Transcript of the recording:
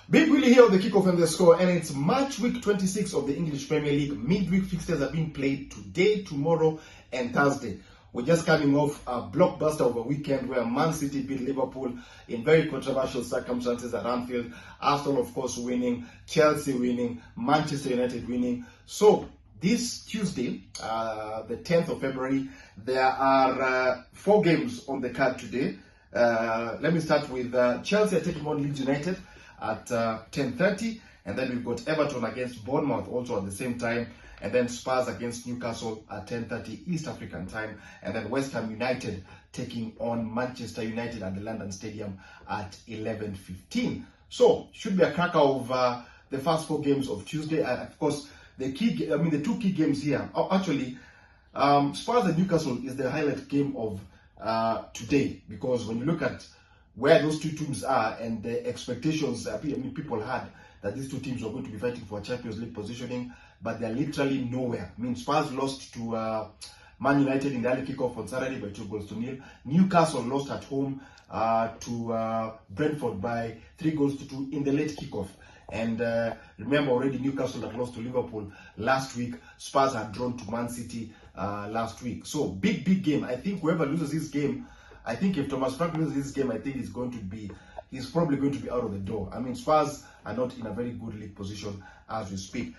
Big Willie here on the kickoff and the score, and it's match week 26 of the English Premier League. Midweek fixtures are being played today, tomorrow, and Thursday. We're just coming off a blockbuster of a weekend where Man City beat Liverpool in very controversial circumstances at Anfield. Arsenal, of course, winning, Chelsea winning, Manchester United winning. So this Tuesday, the 10th of February, there are 4 games on the card today. Let me start with Chelsea are taking on Leeds United at 10:30, and then we've got Everton against Bournemouth also at the same time, and then Spurs against Newcastle at 10:30 East African time, and then West Ham United taking on Manchester United at the London Stadium at 11:15. So should be a cracker of the first 4 games of Tuesday. Of course, the two key games here. Actually, Spurs and Newcastle is the highlight game of today, because when you look at where those two teams are and the expectations, people had that these two teams were going to be fighting for a Champions League positioning, but they're literally nowhere. Spurs lost to Man United in the early kickoff on Saturday by 2-0. Newcastle lost at home to Brentford by 3-2 in the late kickoff. And remember already, Newcastle had lost to Liverpool last week. Spurs had drawn to Man City last week. So big game. I think whoever loses this game, I think if Thomas Frank loses this game, I think he's probably going to be out of the door. Spurs are not in a very good league position as we speak.